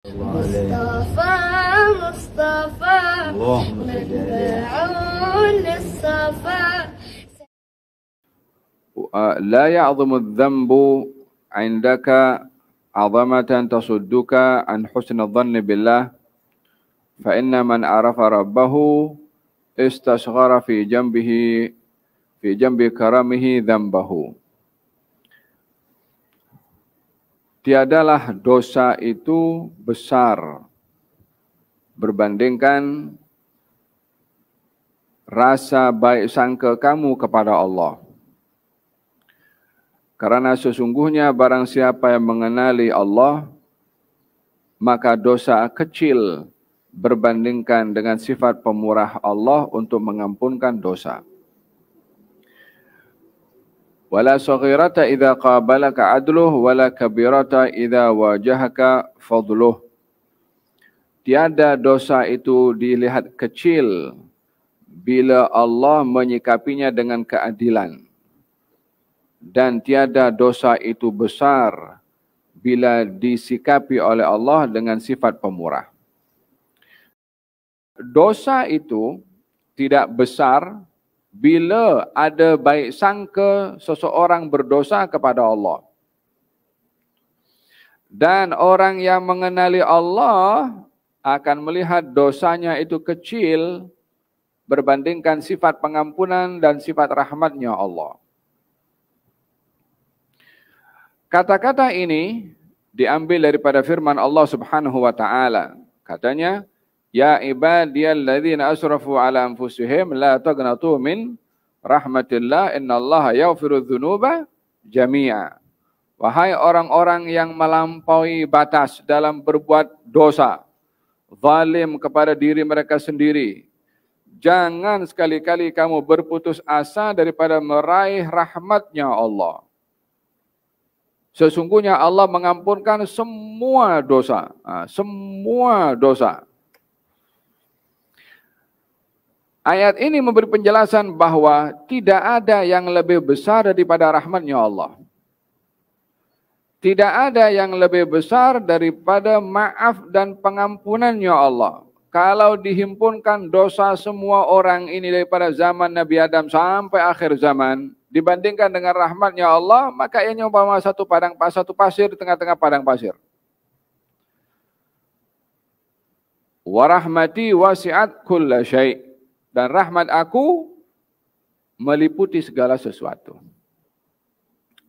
مصطفى مصطفى متبعون الصفا. لا يعظم الذنب عندك عظمة تصدك عن حسن الظن بالله، فإن من عرف ربه استصغر في جنب كرمه ذنبه. Tiadalah dosa itu besar berbandingkan rasa baik sangka kamu kepada Allah. Karena sesungguhnya barang siapa yang mengenali Allah, maka dosa kecil berbandingkan dengan sifat pemurah Allah untuk mengampunkan dosa. Wala saghirata idza qabalaka adluh wala kabirata idza wajahaka fadluh. Tiada dosa itu dilihat kecil bila Allah menyikapinya dengan keadilan, dan tiada dosa itu besar bila disikapi oleh Allah dengan sifat pemurah. Dosa itu tidak besar bila ada baik sangka seseorang berdosa kepada Allah. Dan orang yang mengenali Allah akan melihat dosanya itu kecil berbandingkan sifat pengampunan dan sifat rahmatnya Allah. Kata-kata ini diambil daripada firman Allah Subhanahu wa taala. Katanya, ya ibadiyalladzina asrafu ala anfusihim la taqnatu min rahmatillah innallaha yaghfirudz dzunuba jami'a. Wahai orang-orang yang melampaui batas dalam berbuat dosa, zalim kepada diri mereka sendiri, jangan sekali-kali kamu berputus asa daripada meraih rahmatnya Allah. Sesungguhnya Allah mengampunkan semua dosa, semua dosa. Ayat ini memberi penjelasan bahawa tidak ada yang lebih besar daripada rahmatnya Allah. Tidak ada yang lebih besar daripada maaf dan pengampunannya Allah. Kalau dihimpunkan dosa semua orang ini daripada zaman Nabi Adam sampai akhir zaman, dibandingkan dengan rahmatnya Allah, maka ia umpama satu pasir di tengah-tengah padang pasir. Wa rahmati wasi'at kulla syai'. Dan rahmat aku meliputi segala sesuatu.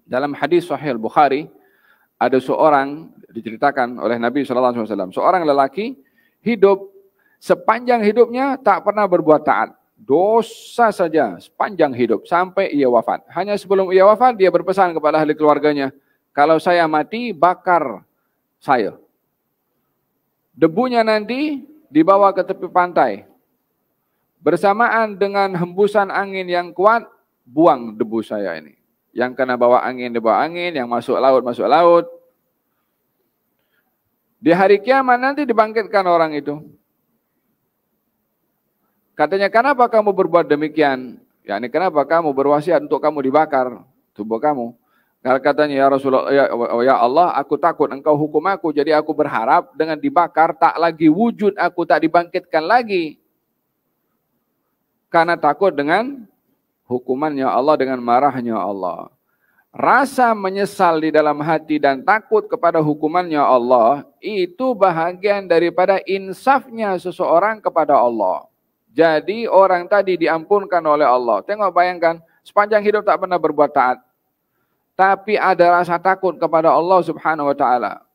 Dalam hadis Sahih Bukhari, ada seorang diceritakan oleh Nabi SAW. Seorang lelaki hidup sepanjang hidupnya tak pernah berbuat taat. Dosa saja sepanjang hidup sampai ia wafat. Hanya sebelum ia wafat, dia berpesan kepada ahli keluarganya, kalau saya mati, bakar saya. Debunya nanti dibawa ke tepi pantai. Bersamaan dengan hembusan angin yang kuat, buang debu saya ini. Yang kena bawa angin, dibawa angin. Yang masuk laut, masuk laut. Di hari kiamat nanti dibangkitkan orang itu. Katanya, kenapa kamu berbuat demikian? Yani, kenapa kamu berwasiat untuk kamu dibakar tubuh kamu? Katanya, ya Rasulullah, ya Allah, aku takut engkau hukum aku. Jadi aku berharap dengan dibakar tak lagi wujud aku, tak dibangkitkan lagi. Karena takut dengan hukumannya Allah, dengan marahnya Allah. Rasa menyesal di dalam hati dan takut kepada hukumannya Allah, itu bahagian daripada insafnya seseorang kepada Allah. Jadi orang tadi diampunkan oleh Allah. Tengok, bayangkan, sepanjang hidup tak pernah berbuat taat. Tapi ada rasa takut kepada Allah Subhanahu wa ta'ala.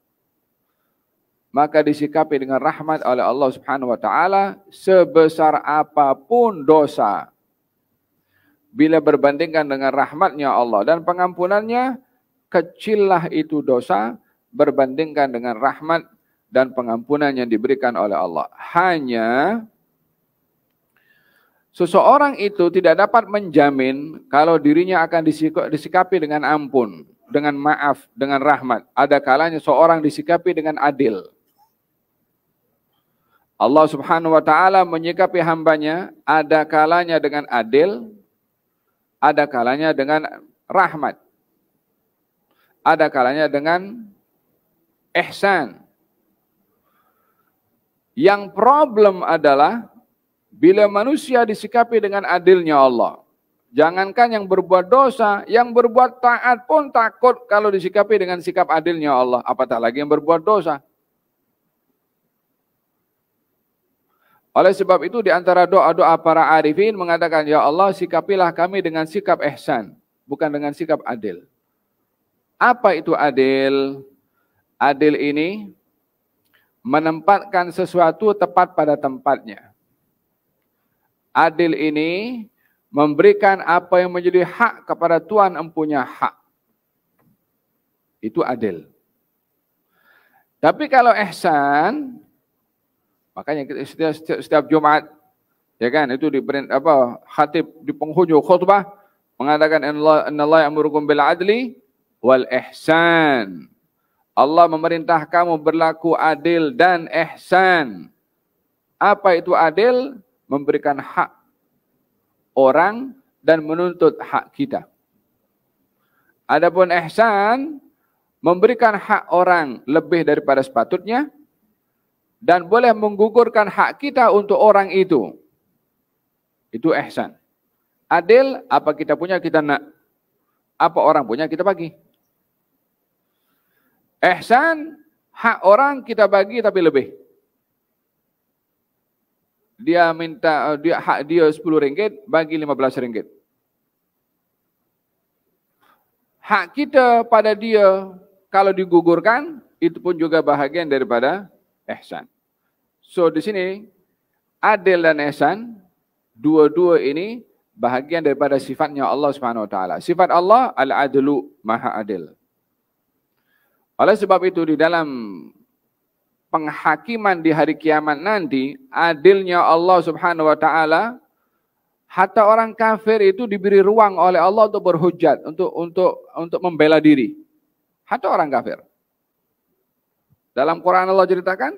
Maka disikapi dengan rahmat oleh Allah Subhanahu wa ta'ala sebesar apapun dosa. Bila berbandingkan dengan rahmatnya Allah dan pengampunannya, kecillah itu dosa berbandingkan dengan rahmat dan pengampunan yang diberikan oleh Allah. Hanya seseorang itu tidak dapat menjamin kalau dirinya akan disikapi dengan ampun, dengan maaf, dengan rahmat. Ada kalanya seorang disikapi dengan adil. Allah Subhanahu wa ta'ala menyikapi hambanya ada kalanya dengan adil, ada kalanya dengan rahmat, ada kalanya dengan ihsan. Yang problem adalah bila manusia disikapi dengan adilnya Allah. Jangankan yang berbuat dosa, yang berbuat taat pun takut kalau disikapi dengan sikap adilnya Allah. Apatah lagi yang berbuat dosa. Oleh sebab itu di antara doa-doa para arifin mengatakan, ya Allah sikapilah kami dengan sikap ihsan, bukan dengan sikap adil. Apa itu adil? Adil ini menempatkan sesuatu tepat pada tempatnya. Adil ini memberikan apa yang menjadi hak kepada Tuhan empunya hak. Itu adil. Tapi kalau ihsan, makanya setiap Jumat, ya kan, itu khatib di penghujung khutbah mengatakan innallaha ya'murukum bil adli wal ihsan. Allah memerintah kamu berlaku adil dan ihsan. Apa itu adil? Memberikan hak orang dan menuntut hak kita. Adapun ihsan, memberikan hak orang lebih daripada sepatutnya dan boleh menggugurkan hak kita untuk orang itu. Itu ihsan. Adil, apa kita punya kita nak. Apa orang punya kita bagi. Ihsan, hak orang kita bagi tapi lebih. Dia minta hak dia RM10, bagi RM15. Hak kita pada dia kalau digugurkan, itu pun juga bahagian daripada ihsan. So di sini adil dan ihsan, dua-dua ini bahagian daripada sifatnya Allah Subhanahu wa taala. Sifat Allah al-adlu, maha adil. Oleh sebab itu di dalam penghakiman di hari kiamat nanti, adilnya Allah Subhanahu wa taala, hatta orang kafir itu diberi ruang oleh Allah untuk berhujjat, untuk membela diri. Hatta orang kafir. Dalam Quran Allah ceritakan,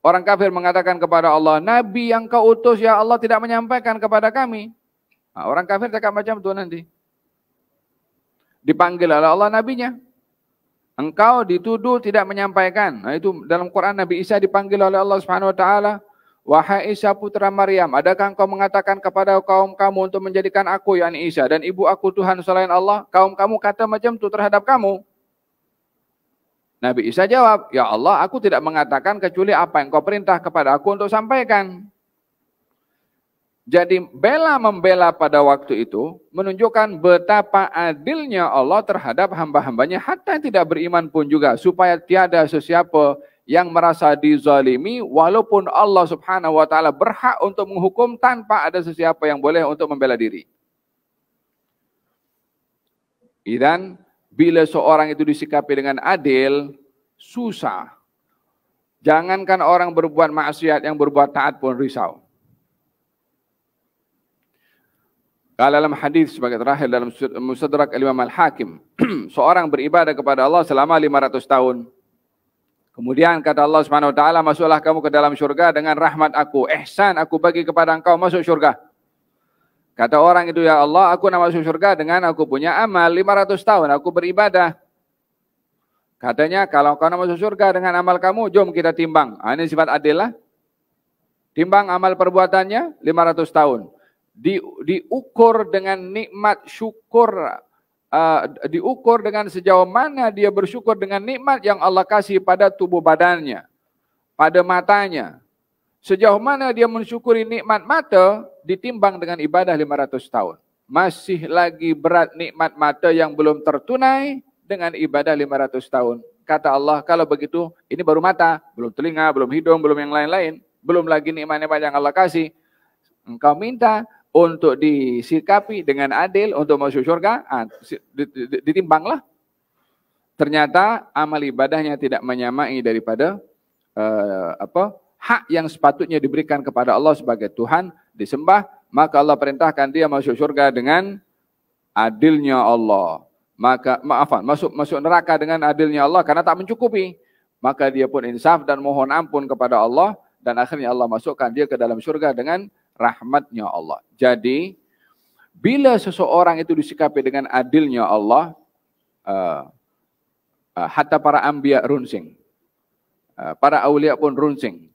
orang kafir mengatakan kepada Allah, Nabi yang kau utus ya Allah tidak menyampaikan kepada kami. Nah, orang kafir cakap macam itu nanti. Dipanggil oleh Allah nabinya. Engkau dituduh tidak menyampaikan. Nah, itu dalam Quran Nabi Isa dipanggil oleh Allah Subhanahu wa taala, wahai Isa putra Maryam, adakah engkau mengatakan kepada kaum kamu untuk menjadikan aku yakni Isa dan ibu aku Tuhan selain Allah? Kaum kamu kata macam itu terhadap kamu. Nabi Isa jawab, ya Allah, aku tidak mengatakan kecuali apa yang kau perintah kepada aku untuk sampaikan. Jadi membela pada waktu itu menunjukkan betapa adilnya Allah terhadap hamba-hambanya hatta yang tidak beriman pun juga, supaya tiada sesiapa yang merasa dizalimi walaupun Allah Subhanahu wa taala berhak untuk menghukum tanpa ada sesiapa yang boleh untuk membela diri. Dan bila seorang itu disikapi dengan adil, susah. Jangankan orang berbuat maksiat, yang berbuat taat pun risau. Kalau dalam hadis sebagai terakhir dalam Mustadrak Al-Imam Al-Hakim, seorang beribadah kepada Allah selama 500 tahun. Kemudian kata Allah Subhanahu wa taala, masuklah kamu ke dalam syurga dengan rahmat aku, ihsan aku bagi kepada engkau, masuk syurga. Kata orang itu, ya Allah, aku nak masuk syurga dengan aku punya amal 500 tahun aku beribadah. Katanya, kalau kau nak masuk syurga dengan amal kamu, jom kita timbang. Ini sifat adil lah. Timbang amal perbuatannya 500 tahun. Diukur dengan nikmat syukur, diukur dengan sejauh mana dia bersyukur dengan nikmat yang Allah kasih pada tubuh badannya, pada matanya. Sejauh mana dia mensyukuri nikmat mata, ditimbang dengan ibadah 500 tahun. Masih lagi berat nikmat mata yang belum tertunai dengan ibadah 500 tahun. Kata Allah, kalau begitu, ini baru mata, belum telinga, belum hidung, belum yang lain-lain, belum lagi nikmat-nikmat yang Allah kasih. Engkau minta untuk disikapi dengan adil untuk masuk syurga, ditimbanglah. Ternyata amal ibadahnya tidak menyamai daripada hak yang sepatutnya diberikan kepada Allah sebagai Tuhan disembah, maka Allah perintahkan dia masuk syurga dengan adilnya Allah. Maka masuk neraka dengan adilnya Allah karena tak mencukupi. Maka dia pun insaf dan mohon ampun kepada Allah dan akhirnya Allah masukkan dia ke dalam syurga dengan rahmatnya Allah. Jadi, bila seseorang itu disikapi dengan adilnya Allah, hatta para anbiya runsing, para awliya pun runsing.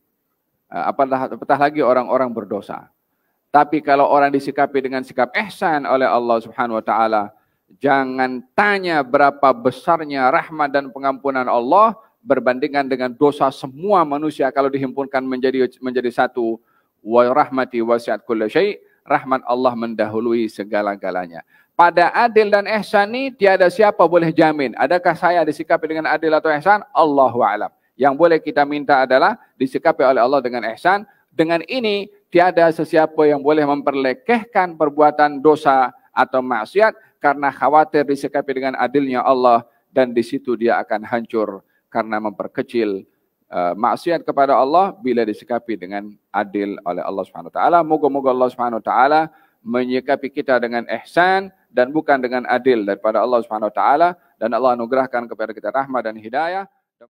apatah lagi orang-orang berdosa. Tapi kalau orang disikapi dengan sikap ihsan oleh Allah Subhanahu wa taala, jangan tanya berapa besarnya rahmat dan pengampunan Allah berbandingkan dengan dosa semua manusia kalau dihimpunkan menjadi satu. Wa rahmati wasi'at kulli syai', rahmat Allah mendahului segala-galanya. Pada adil dan ihsan ini tiada siapa boleh jamin. Adakah saya disikapi dengan adil atau ihsan? Allahu a'lam. Yang boleh kita minta adalah disikapi oleh Allah dengan ihsan. Dengan ini tiada sesiapa yang boleh memperlekehkan perbuatan dosa atau maksiat karena khawatir disikapi dengan adilnya Allah, dan di situ dia akan hancur karena memperkecil maksiat kepada Allah bila disikapi dengan adil oleh Allah Subhanahu wa taala. Moga-moga Allah Subhanahu wa taala menyikapi kita dengan ihsan dan bukan dengan adil daripada Allah Subhanahu wa taala, dan Allah anugerahkan kepada kita rahmat dan hidayah.